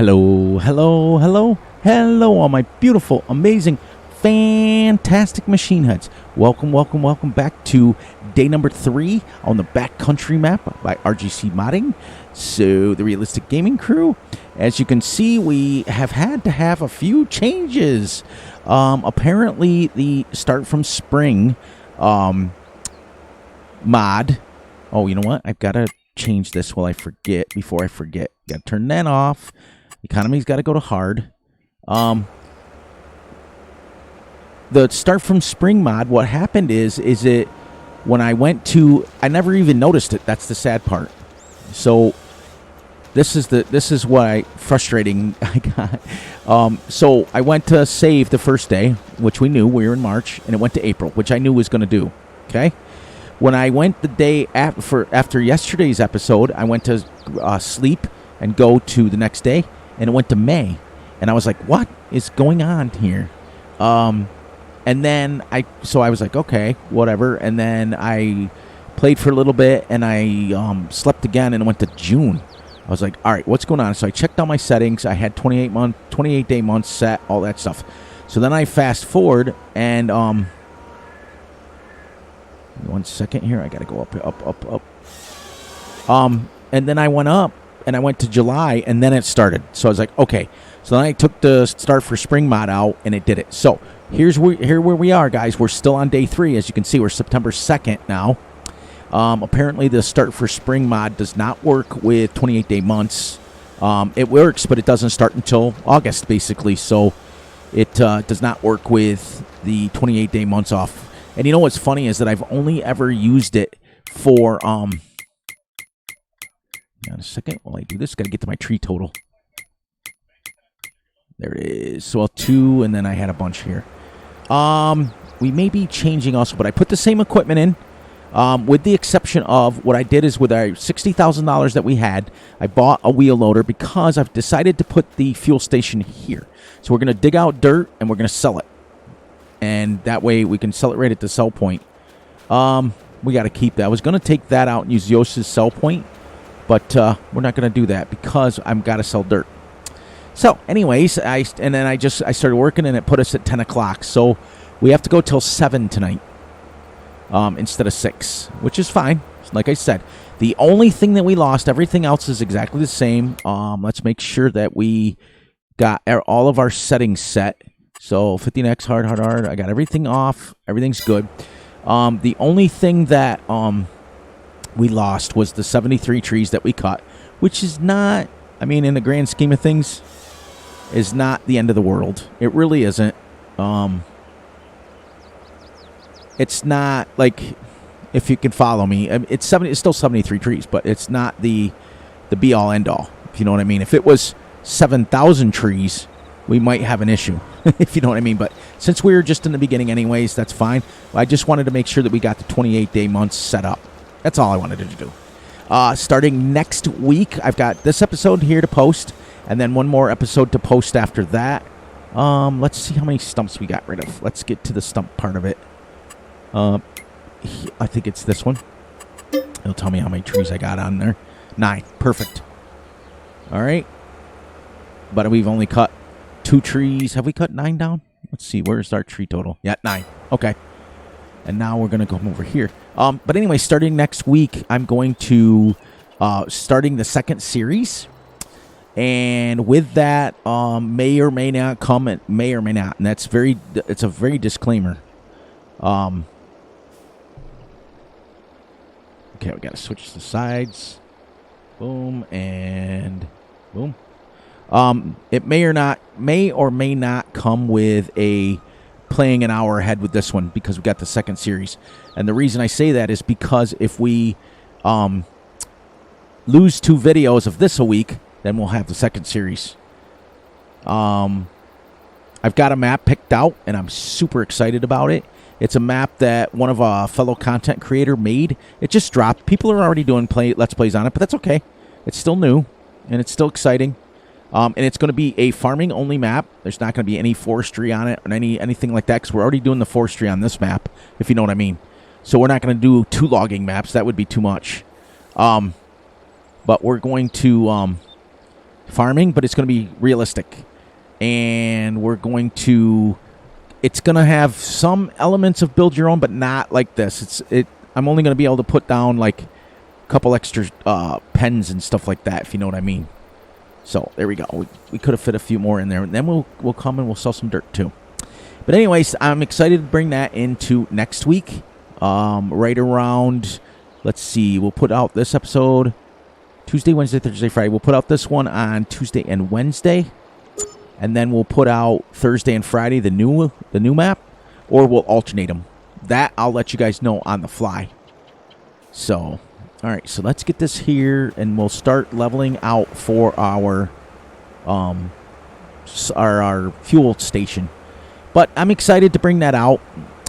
Hello, hello, hello, hello, all my beautiful, amazing, fantastic machine heads. Welcome, welcome, welcome back to day number 3 on the Backcountry map by RGC Modding. So, the Realistic Gaming Crew, as you can see, we have had to have a few changes. Apparently, the Start from Spring mod. Oh, you know what? I've got to change this before I forget. Got to turn that off. Economy's got to go to hard. The Start from Spring mod, what happened is it when I went to, I never even noticed it. That's the sad part. So this is what frustrating I got. So I went to save the first day, which we knew we were in March, and it went to April, which I knew was going to do. Okay. When I went the day after yesterday's episode, I went to sleep and go to the next day, and it went to May. And I was like, what is going on here? And then I was like, okay, whatever. And then I played for a little bit, and I slept again, and it went to June. I was like, all right, what's going on? So I checked all my settings. I had 28-day months set, all that stuff. So then I fast forward, and 1 second here. I got to go up. And then I went up, and I went to July, and then it started. So I was like, okay. So then I took the Start for Spring mod out, and it did it. So here where we are, guys. We're still on day 3. As you can see, we're September 2nd now. Apparently, the Start for Spring mod does not work with 28-day months. It works, but it doesn't start until August, basically. So it does not work with the 28-day months off. And you know what's funny is that I've only ever used it for, hang on a second while I do this. Got to get to my tree total. There it is. So 2, and then I had a bunch here. We may be changing also, but I put the same equipment in, with the exception of what I did is with our $60,000 that we had, I bought a wheel loader because I've decided to put the fuel station here. So we're going to dig out dirt, and we're going to sell it. And that way we can sell it right at the sell point. We got to keep that. I was going to take that out and use Yos's sell point, but we're not going to do that because I've got to sell dirt. So, anyways, I started working, and it put us at 10 o'clock. So we have to go till 7 tonight instead of 6, which is fine. Like I said, the only thing that we lost, everything else is exactly the same. Let's make sure that we got all of our settings set. So 15x hard. I got everything off. Everything's good. The only thing that we lost was the 73 trees that we cut, which is not, I mean, in the grand scheme of things, is not the end of the world. It really isn't. It's not like, if you can follow me, it's still 73 trees, but it's not the be all end all. If you know what I mean. If it was 7,000 trees, we might have an issue, if you know what I mean. But since we were just in the beginning anyways, that's fine. I just wanted to make sure that we got the 28-day months set up. That's all I wanted to do. Starting next week, I've got this episode here to post, and then one more episode to post after that. Let's see how many stumps we got rid of. Let's get to the stump part of it. I think it's this one. It'll tell me how many trees I got on there. 9. Perfect. All right. But we've only cut 2 trees. Have we cut 9 down? Let's see. Where's our tree total? Yeah, 9. Okay. And now we're going to come over here. But anyway, starting next week, I'm going to starting the second series. And with that, may or may not come. It may or may not. And it's a very disclaimer. Okay, we got to switch the sides. Boom and boom. It may or may not come with a playing an hour ahead with this one because we got the second series. And the reason I say that is because if we lose 2 videos of this a week, then we'll have the second series. I've got a map picked out, and I'm super excited about it. It's a map that one of a fellow content creator made. It just dropped. People are already doing Let's Plays on it, but that's okay. It's still new, and it's still exciting. And it's going to be a farming-only map. There's not going to be any forestry on it or anything like that because we're already doing the forestry on this map, if you know what I mean. So we're not going to do 2 logging maps. That would be too much. But we're going to farming, but it's going to be realistic. And we're going to... It's going to have some elements of build your own, but not like this. I'm only going to be able to put down like a couple extra pens and stuff like that, if you know what I mean. So there we go. We could have fit a few more in there, and then we'll come and we'll sell some dirt too. But anyways, I'm excited to bring that into next week. Right around, let's see, we'll put out this episode Tuesday, Wednesday, Thursday, Friday. We'll put out this one on Tuesday and Wednesday, and then we'll put out Thursday and Friday the new map, or we'll alternate them. That I'll let you guys know on the fly. So, all right, so let's get this here, and we'll start leveling out for our fuel station. But I'm excited to bring that out.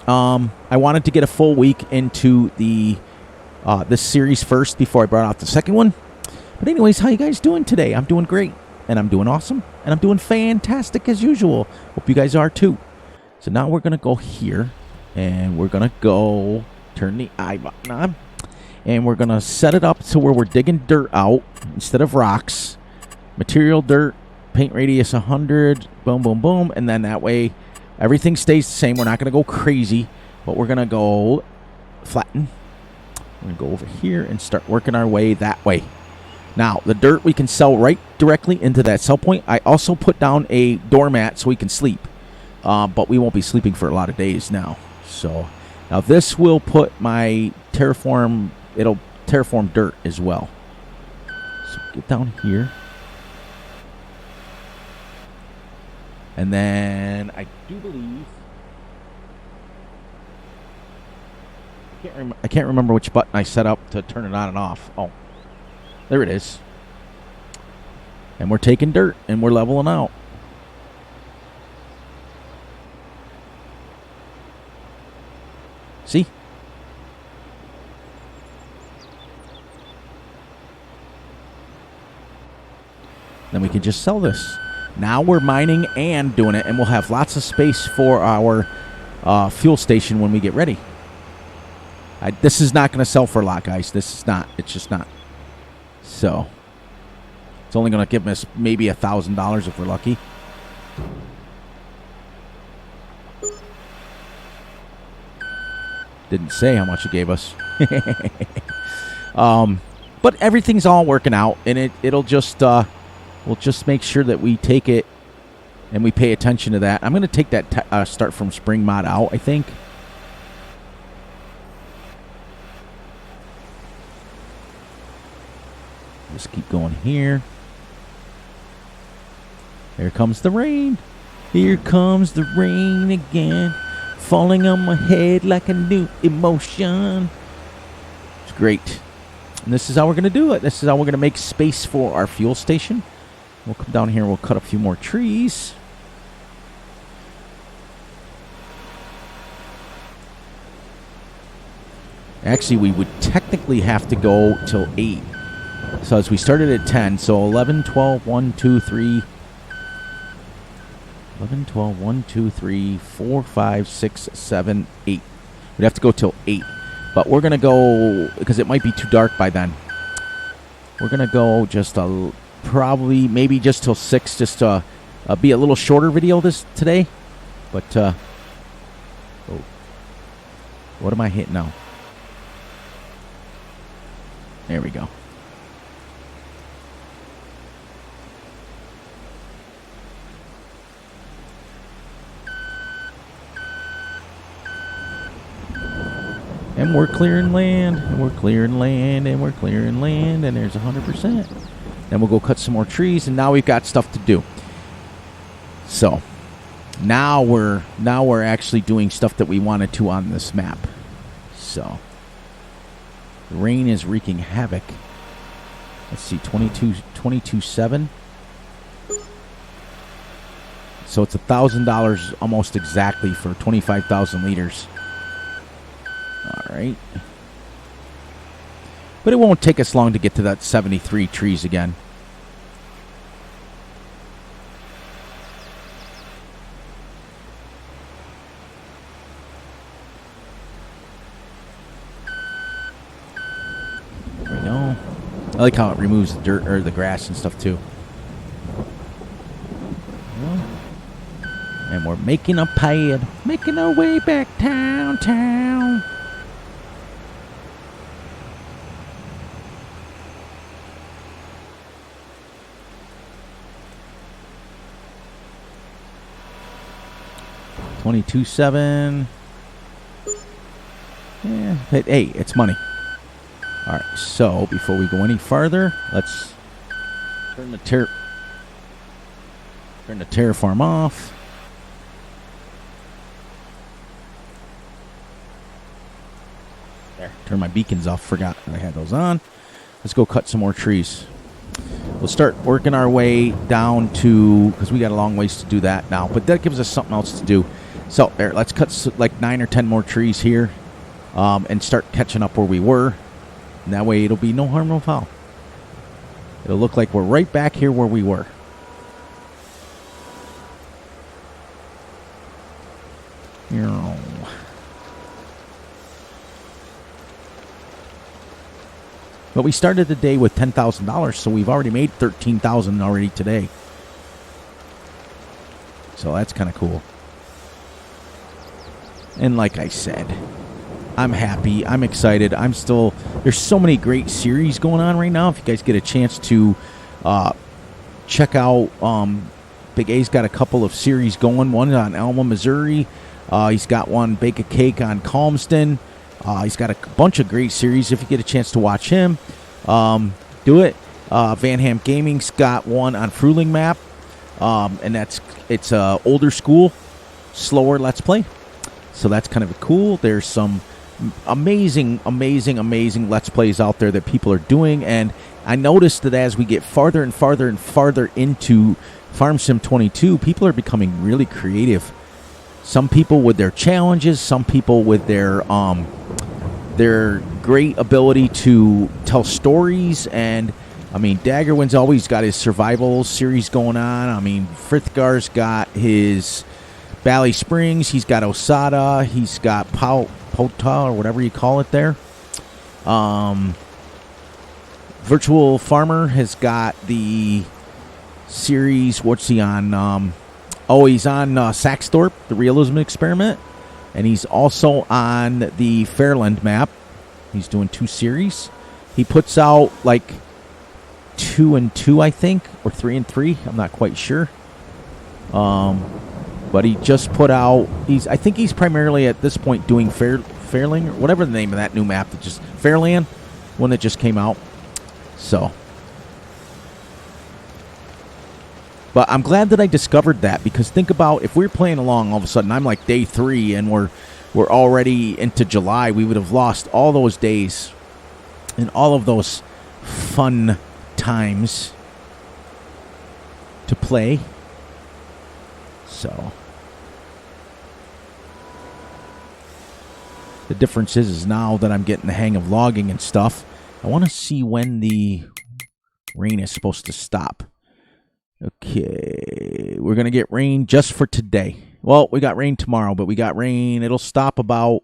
I wanted to get a full week into this series first before I brought out the second one. But anyways, how you guys doing today? I'm doing great, and I'm doing awesome, and I'm doing fantastic as usual. Hope you guys are too. So now we're going to go here, and we're going to go turn the I button on, and we're going to set it up to where we're digging dirt out instead of rocks. Material dirt, paint radius 100, boom, boom, boom, and then that way everything stays the same. We're not going to go crazy, but we're going to go flatten. We're going to go over here and start working our way that way. Now, the dirt we can sell right directly into that sell point. I also put down a doormat so we can sleep, but we won't be sleeping for a lot of days now. So now this will put my terraform, it'll terraform dirt as well. So get down here. And then I do believe I can't remember which button I set up to turn it on and off. Oh, there it is. And we're taking dirt and we're leveling out. See? Then we can just sell this. Now we're mining and doing it, and we'll have lots of space for our fuel station when we get ready. This is not going to sell for a lot, guys. This is not. It's just not. So it's only going to give us maybe $1,000 if we're lucky. Didn't say how much it gave us. But everything's all working out, and it'll just... we'll just make sure that we take it and we pay attention to that. I'm going to take that start from spring mod out, I think. Just keep going here. Here comes the rain. Here comes the rain again. Falling on my head like a new emotion. It's great. And this is how we're going to do it. This is how we're going to make space for our fuel station. We'll come down here and we'll cut a few more trees. Actually, we would technically have to go till 8. So as we started at 10, so 11, 12, 1, 2, 3. 11, 12, 1, 2, 3, 4, 5, 6, 7, 8. We'd have to go till 8. But we're going to go, because it might be too dark by then. We're going to go just probably maybe just till 6, just to be a little shorter video today. But, oh, what am I hitting now? There we go. And we're clearing land, and we're clearing land, and we're clearing land, and there's 100%. Then we'll go cut some more trees, and now we've got stuff to do. So now we're actually doing stuff that we wanted to on this map. So the rain is wreaking havoc. Let's see, 22.7. So it's $1,000 almost exactly for 25,000 liters. All right. But it won't take us long to get to that 73 trees again. There we go. I like how it removes the dirt or the grass and stuff too. And we're making a pad, making our way back downtown. $22.7. Yeah, but hey, it's money. All right, so before we go any further, let's turn the terraform off. There, turn my beacons off. Forgot I had those on. Let's go cut some more trees. We'll start working our way down to, because we got a long ways to do that now, but that gives us something else to do. So there, let's cut like 9 or 10 more trees here, and start catching up where we were. And that way it'll be no harm, no foul. It'll look like we're right back here where we were. But we started the day with $10,000, so we've already made $13,000 already today. So that's kind of cool. And like I said, I'm happy. I'm excited. There's so many great series going on right now. If you guys get a chance to check out, Big A's got a couple of series going. One on Alma, Missouri. He's got one, Bake a Cake, on Calmston. He's got a bunch of great series. If you get a chance to watch him, do it. Van Ham Gaming's got one on Fruling Map, and it's older school, slower Let's Play. So that's kind of cool. There's some amazing Let's Plays out there that people are doing, and I noticed that as we get farther and farther and farther into Farm Sim 22, people are becoming really creative. Some people with their challenges, some people with their great ability to tell stories. And I mean, Daggerwin's always got his survival series going on. I mean, Frithgar's got his Valley Springs, he's got Osada, he's got Pota, or whatever you call it there. Virtual Farmer has got the series, what's he on? He's on Saxthorpe, the Realism Experiment. And he's also on the Fairland map. He's doing 2 series. He puts out like 2 and 2, I think, or 3 and 3. I'm not quite sure. But he just put out. I think he's primarily at this point doing Fairling, or whatever the name of that new map that just Fairland, one that just came out. So, but I'm glad that I discovered that, because think about if we're playing along, all of a sudden I'm like day 3 and we're already into July. We would have lost all those days and all of those fun times to play. So the difference is now that I'm getting the hang of logging and stuff, I want to see when the rain is supposed to stop. Okay, we're going to get rain just for today. Well, we got rain tomorrow, but we got rain. It'll stop about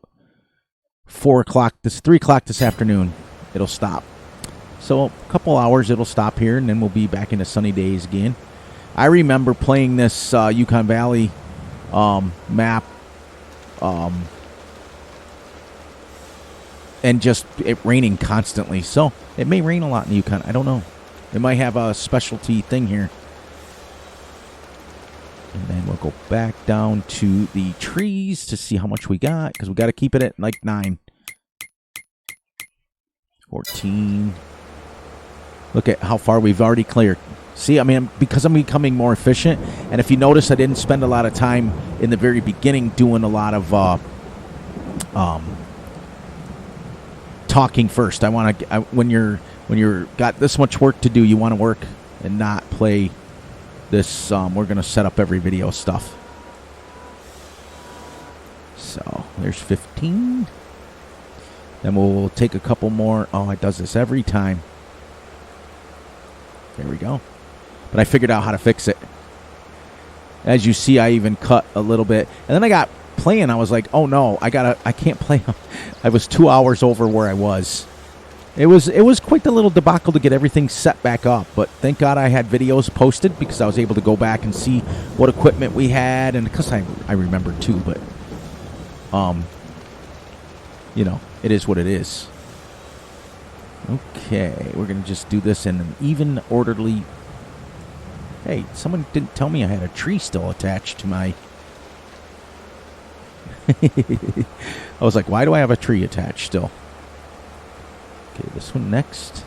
4 o'clock, 3 o'clock this afternoon. It'll stop. So a couple hours it'll stop here, and then we'll be back into sunny days again. I remember playing this Yukon Valley map and just it raining constantly. So it may rain a lot in the Yukon. I don't know. It might have a specialty thing here. And then we'll go back down to the trees to see how much we got, because we got to keep it at like 9. 14. Look at how far we've already cleared. See, I mean, because I'm becoming more efficient. And if you notice, I didn't spend a lot of time in the very beginning doing a lot of talking first. I want to, when you're got this much work to do, you want to work and not play this. We're going to set up every video stuff. So there's 15. Then we'll take a couple more. Oh, it does this every time. There we go. But I figured out how to fix it. As you see, I even cut a little bit. And then I got playing. I was like, oh no, I can't play. I was 2 hours over where I was. It was quite the little debacle to get everything set back up, but thank God I had videos posted because I was able to go back and see what equipment we had, and because I remember too, but you know, it is what it is. Okay, we're gonna just do this in an even, orderly. Hey, someone didn't tell me I had a tree still attached to my. I was like, why do I have a tree attached still? Okay, this one next.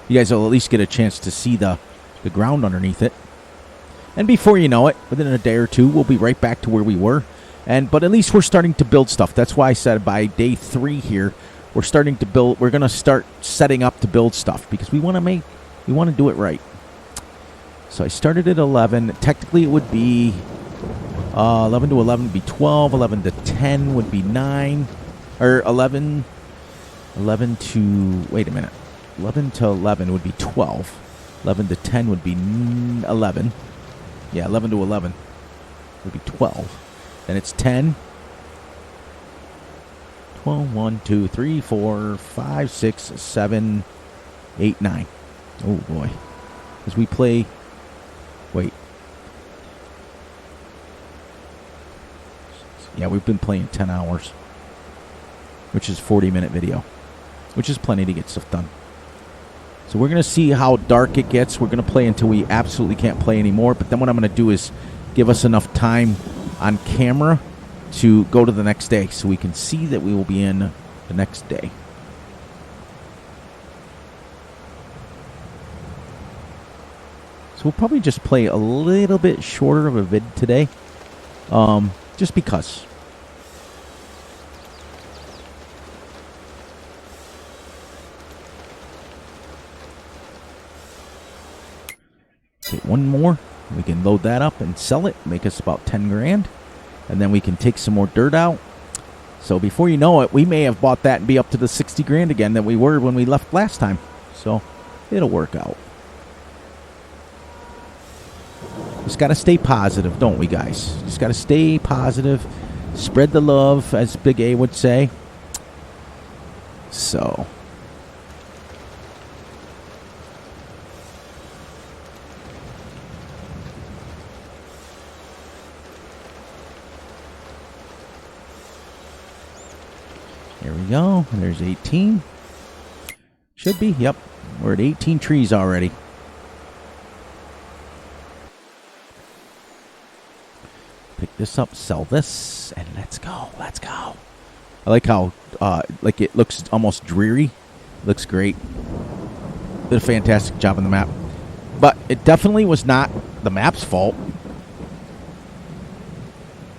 You guys will at least get a chance to see the ground underneath it. And before you know it, within a day or two, we'll be right back to where we were. But at least we're starting to build stuff. That's why I said by day 3 here, we're starting to build. We're going to start setting up to build stuff because we want to do it right. So I started at 11. Technically, it would be 11 to 11 would be 12. 11 to 10 would be 9. Or 11 to... Wait a minute. 11 to 11 would be 12. 11 to 10 would be 11. Yeah, 11 to 11 would be 12. Then it's 10. 12, 1, 2, 3, 4, 5, 6, 7, 8, 9. Oh, boy. As we play... Wait. Yeah, we've been playing 10 hours. Which is 40-minute video. Which is plenty to get stuff done. So we're going to see how dark it gets. We're going to play until we absolutely can't play anymore. But then what I'm going to do is give us enough time on camera to go to the next day so we can see that we will be in the next day. So we'll probably just play a little bit shorter of a vid today. Just because. Okay, one more. We can load that up and sell it. Make us about 10 grand. And then we can take some more dirt out. So before you know it, we may have bought that and be up to the 60 grand again that we were when we left last time. So it'll work out. Just got to stay positive, don't we, guys? Just got to stay positive. Spread the love, as Big A would say. So. Here we go. There's 18. Should be. Yep. We're at 18 trees already. Pick this up, sell this, and let's go. Let's go. I like how like it looks almost dreary. Looks great. Did a fantastic job on the map. But it definitely was not the map's fault.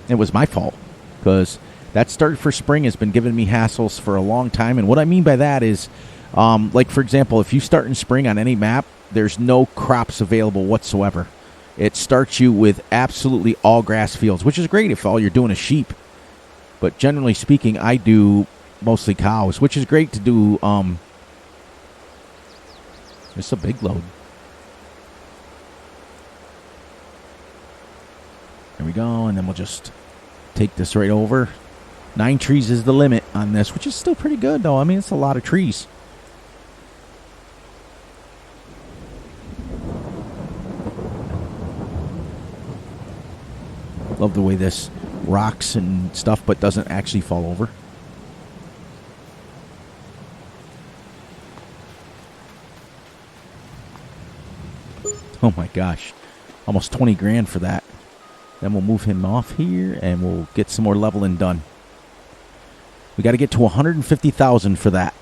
It was my fault. Because that start for spring has been giving me hassles for a long time. And what I mean by that is, like, for example, if you start in spring on any map, there's no crops available whatsoever. It starts you with absolutely all grass fields, which is great if all you're doing is sheep. But generally speaking, I do mostly cows, which is great to do. It's a big load. There we go, and then we'll just take this right over. 9 trees is the limit on this, which is still pretty good, though. I mean, it's a lot of trees. Love the way this rocks and stuff, but doesn't actually fall over. Oh my gosh. Almost 20 grand for that. Then we'll move him off here and we'll get some more leveling done. We got to get to 150,000 for that.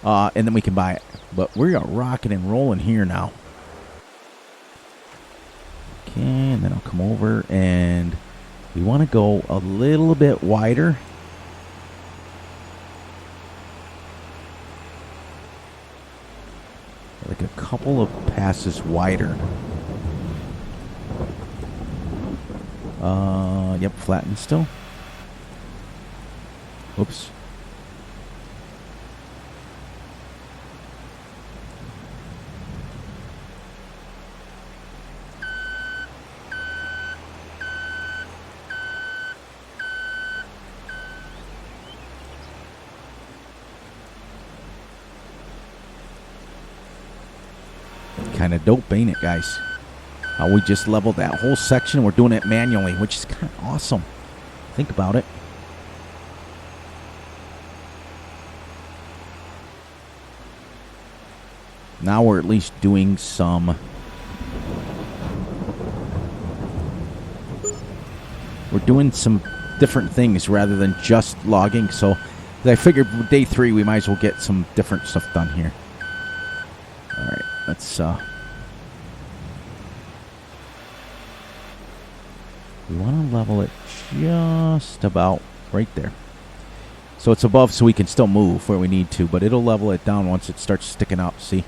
And then we can buy it. But we are rocking and rolling here now. Okay, and then I'll come over and we want to go a little bit wider. Like a couple of passes wider. Yep, flatten still. Oops. Kind of dope, ain't it, guys? How we just leveled that whole section. We're doing it manually, which is kind of awesome. Think about it. Now we're at least doing some... We're doing some different things rather than just logging. So I figured day 3 we might as well get some different stuff done here. All right, let's... We want to level it just about right there. So it's above so we can still move where we need to, but it'll level it down once it starts sticking up, see?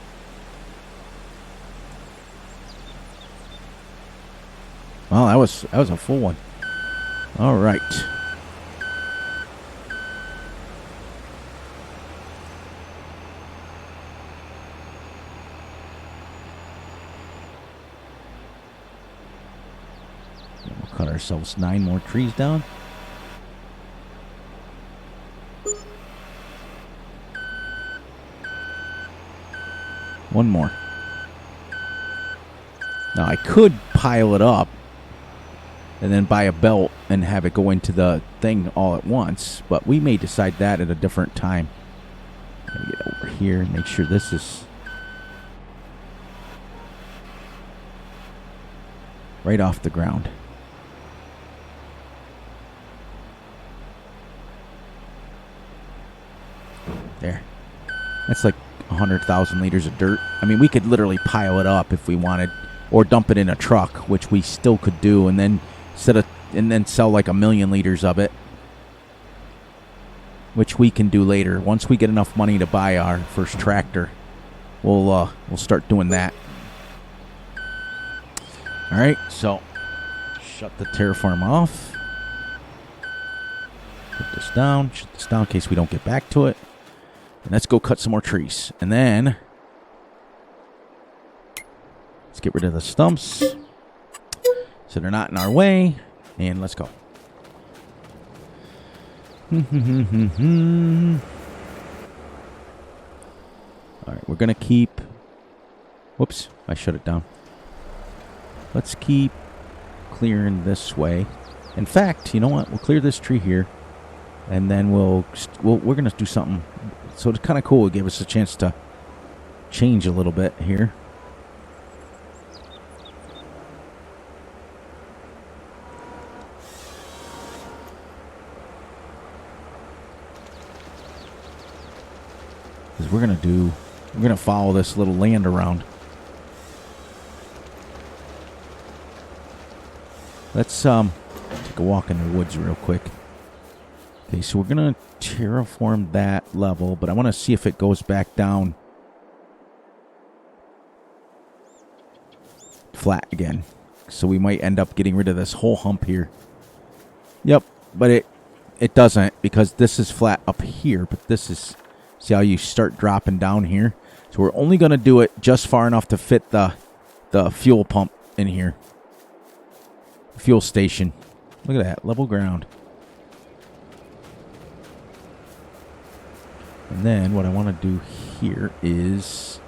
Well, that was a full one. All right. We'll cut ourselves 9 more trees down. One more. Now I could pile it up and then buy a belt and have it go into the thing all at once, but we may decide that at a different time. Let me get over here and make sure this is right off the ground. There. That's like 100,000 liters of dirt. I mean, we could literally pile it up if we wanted, or dump it in a truck, which we still could do, and then sell like 1,000,000 liters of it, which we can do later. Once we get enough money to buy our first tractor, we'll start doing that. All right, so shut the terraform off. Put this down. Shut this down in case we don't get back to it. And let's go cut some more trees. And then let's get rid of the stumps so they're not in our way. And let's go. All right, we're going to keep... Whoops, I shut it down. Let's keep clearing this way. In fact, you know what? We'll clear this tree here. And then we're going to do something. So it's kind of cool. It gave us a chance to change a little bit here. Because we're going to follow this little land around. Let's take a walk in the woods real quick. Okay, so we're going to terraform that level, but I want to see if it goes back down flat again. So we might end up getting rid of this whole hump here. Yep, but it doesn't, because this is flat up here, but this is... See how you start dropping down here? So we're only going to do it just far enough to fit the fuel pump in here. Fuel station. Look at that, level ground. And then what I want to do here is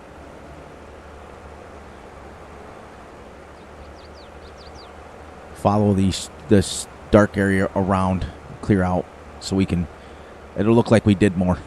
follow this dark area around, clear out, so we can... It'll look like we did more.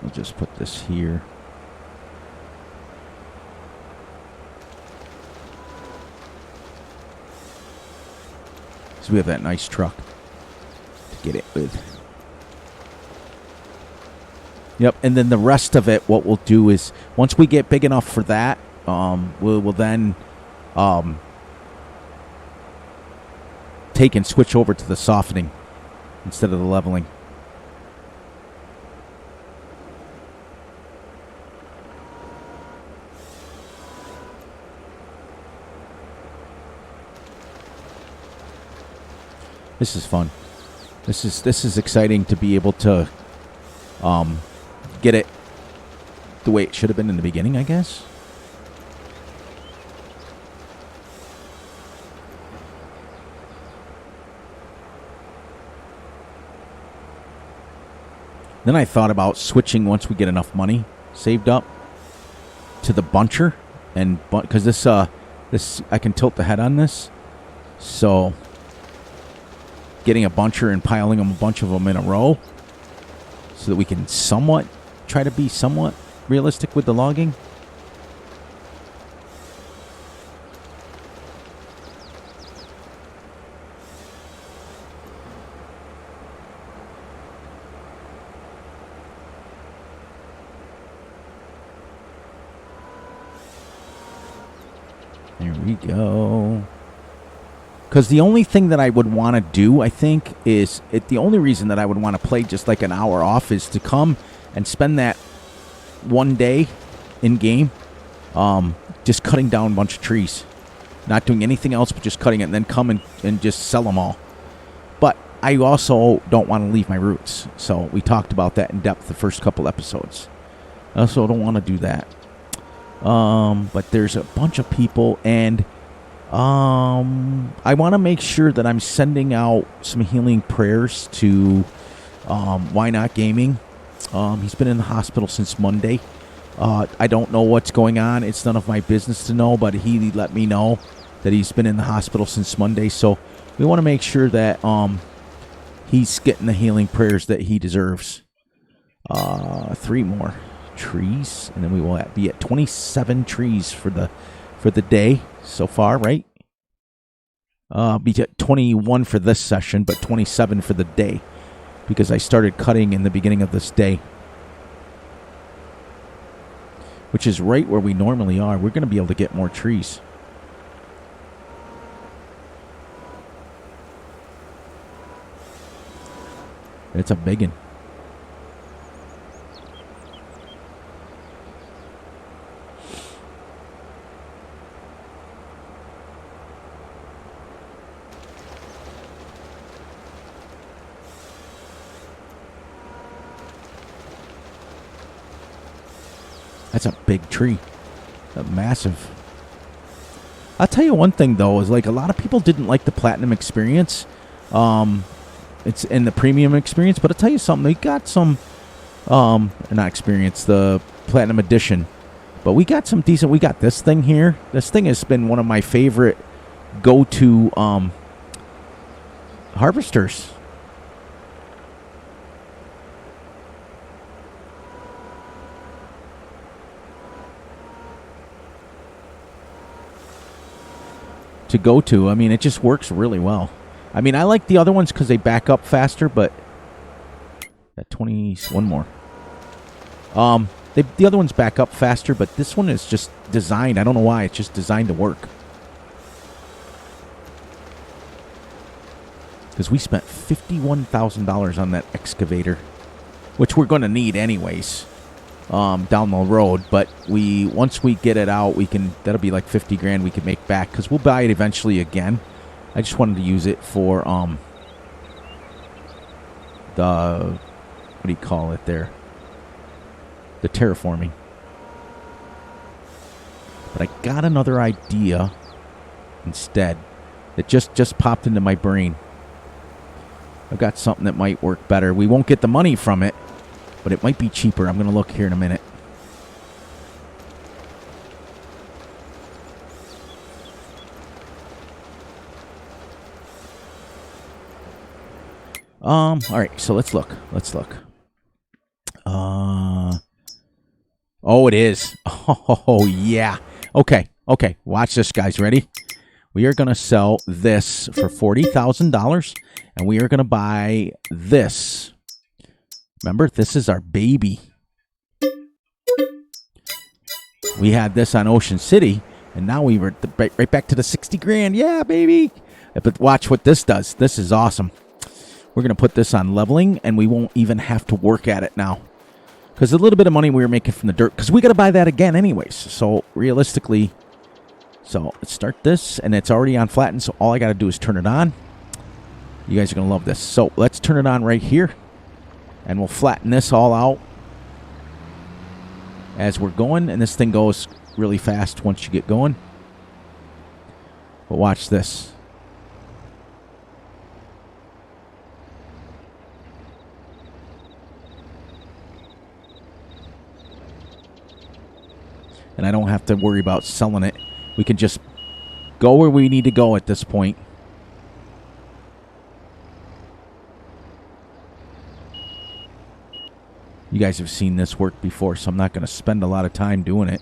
I'll just put this here. So we have that nice truck to get it with. Yep, and then the rest of it, what we'll do is, once we get big enough for that, we'll then take and switch over to the softening instead of the leveling. This is fun. This is exciting to be able to get it the way it should have been in the beginning, I guess. Then I thought about switching once we get enough money saved up to the buncher, and because this I can tilt the head on this, so getting a buncher and piling them, a bunch of them in a row, so that we can try to be somewhat realistic with the logging. There we go. Because the only thing that I would want to do, I think, is the only reason that I would want to play just like an hour off is to come and spend that one day in game just cutting down a bunch of trees. Not doing anything else but just cutting it, and then come and just sell them all. But I also don't want to leave my roots. So we talked about that in depth the first couple episodes. I also don't want to do that. But there's a bunch of people, and I want to make sure that I'm sending out some healing prayers to Why Not Gaming. He's been in the hospital since Monday. I don't know what's going on. It's none of my business to know, but he let me know that he's been in the hospital since Monday. So we want to make sure that he's getting the healing prayers that he deserves. 3 more trees, and then we will be at 27 trees for the day so far, right? Be at 21 for this session, but 27 for the day, because I started cutting in the beginning of this day, which is right where we normally are. We're going to be able to get more trees. It's a big one. That's a big tree. A massive. I'll tell you one thing, though, is like a lot of people didn't like the Platinum experience. It's in the Premium experience, but I'll tell you something. They got some, not experience, the Platinum Edition. But we got some decent, we got this thing here. This thing has been one of my favorite go-to harvesters. To go to. I mean, it just works really well. I mean, I like the other ones because they back up faster, but that 21 more. The other ones back up faster, but this one is just designed. I don't know why. It's just designed to work. Because we spent $51,000 on that excavator, which we're going to need anyways. Down the road, but once we get it out, that'll be like 50 grand we could make back, because we'll buy it eventually again. I just wanted to use it for the, what do you call it there, the terraforming. But I got another idea instead that just popped into my brain. I've got something that might work better. We won't get the money from it, but it might be cheaper. I'm going to look here in a minute. All right, so let's look. Oh, it is. Oh, yeah. Okay. Watch this, guys. Ready? We are going to sell this for $40,000, and we are going to buy this. Remember, this is our baby. We had this on Ocean City, and now we were right back to the 60 grand. Yeah, baby. But watch what this does. This is awesome. We're going to put this on leveling, and we won't even have to work at it now. Because a little bit of money we were making from the dirt, because we got to buy that again anyways. So realistically, let's start this, and it's already on flatten, so all I got to do is turn it on. You guys are going to love this. So let's turn it on right here. And we'll flatten this all out as we're going. And this thing goes really fast once you get going. But watch this. And I don't have to worry about selling it. We can just go where we need to go at this point. You guys have seen this work before, so I'm not going to spend a lot of time doing it.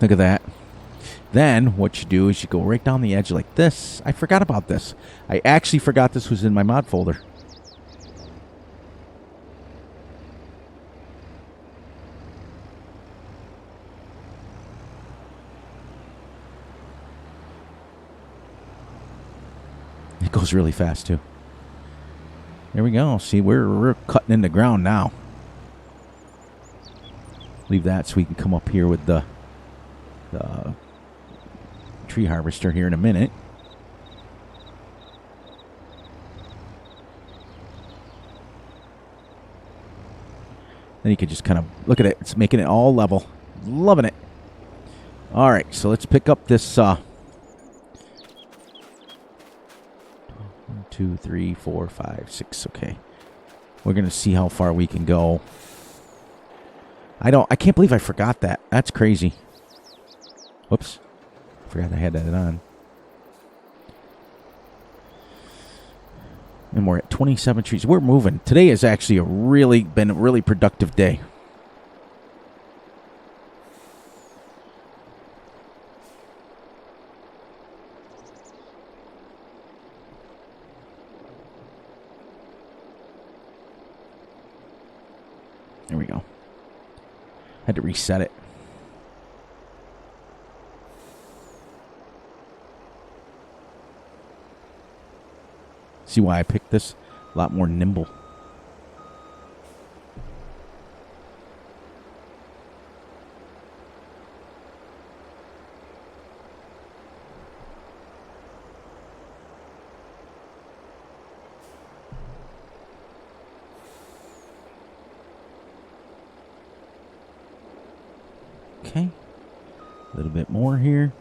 Look at that. Then what you do is you go right down the edge like this. I forgot about this. I actually forgot this was in my mod folder. It goes really fast too. There we go. See, we're cutting in the ground now. Leave that so we can come up here with the tree harvester here in a minute. Then you can just kind of look at it. It's making it all level. Loving it. All right, so let's pick up this 1, 2, 3, 4, 5, 6. Okay. We're going to see how far we can go. I can't believe I forgot that. That's crazy. Whoops. Forgot I had that on. And we're at 27 trees. We're moving. Today has actually been a really productive day. There we go. Had to reset it. See why I picked this? A lot more nimble. Okay. A little bit more here.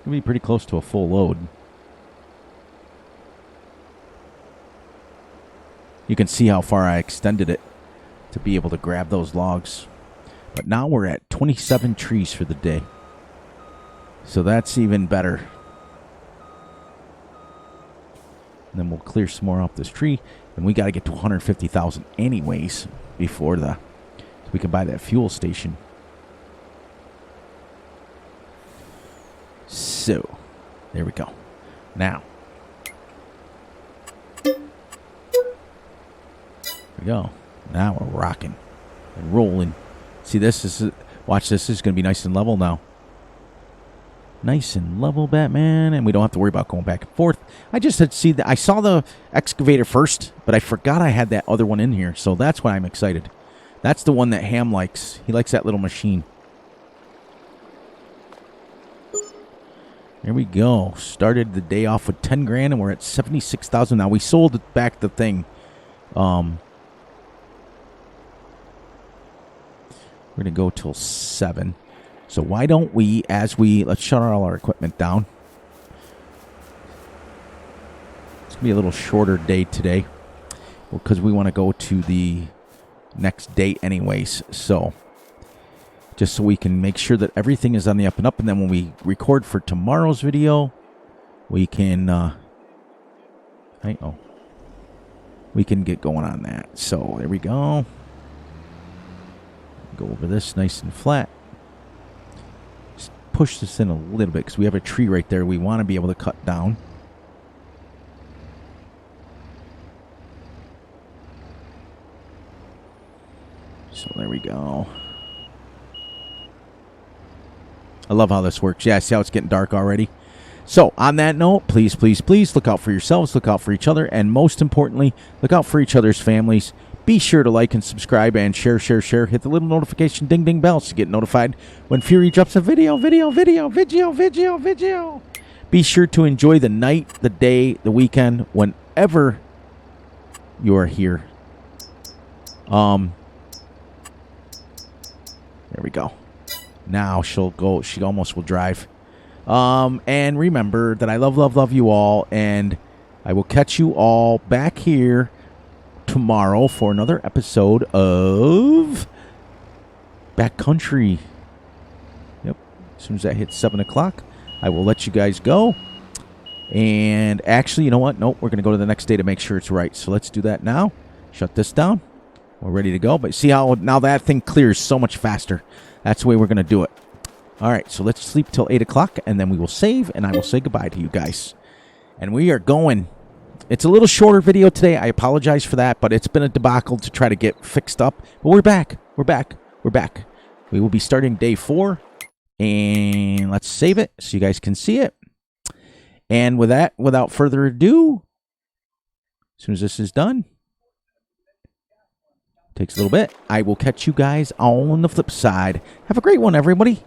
Be pretty close to a full load. You can see how far I extended it to be able to grab those logs. But now we're at 27 trees for the day. So that's even better. And then we'll clear some more off this tree. And we got to get to 150,000 anyways before so we can buy that fuel station. So, there we go. Now, there we go. Now we're rocking and rolling. See, watch this. This is going to be nice and level now. Nice and level, Batman, and we don't have to worry about going back and forth. I just had see that I saw the excavator first, but I forgot I had that other one in here, so that's why I'm excited. That's the one that Ham likes. He likes that little machine. There we go. Started the day off with 10 grand, and we're at 76,000 now. We sold back the thing. We're gonna go till 7. So why don't we, let's shut all our equipment down. It's gonna be a little shorter day today, because we want to go to the next date anyways. So just so we can make sure that everything is on the up and up. And then when we record for tomorrow's video, we can, we can get going on that. So there we go. Go over this nice and flat. Just push this in a little bit because we have a tree right there we want to be able to cut down. So there we go. I love how this works. Yeah, see how it's getting dark already? So, on that note, please, please, please look out for yourselves, look out for each other, and most importantly, look out for each other's families. Be sure to like and subscribe and share. Hit the little notification ding ding bell to get notified when Fury drops a video. Be sure to enjoy the night, the day, the weekend, whenever you are here. There we go. Now she'll go. She almost will drive. And remember that I love you all, and I will catch you all back here tomorrow for another episode of Backcountry. Yep. As soon as that hits 7 o'clock, I will let you guys go. And actually, you know what? Nope, we're going to go to the next day to make sure it's right. So let's do that now. Shut this down. We're ready to go. But see how now that thing clears so much faster. That's the way we're going to do it. All right, so let's sleep till 8 o'clock, and then we will save, and I will say goodbye to you guys. And we are going. It's a little shorter video today. I apologize for that, but it's been a debacle to try to get fixed up. But we're back. We're back. We're back. We will be starting day 4, and let's save it so you guys can see it. And with that, without further ado, as soon as this is done, takes a little bit, I will catch you guys on the flip side. Have a great one, everybody.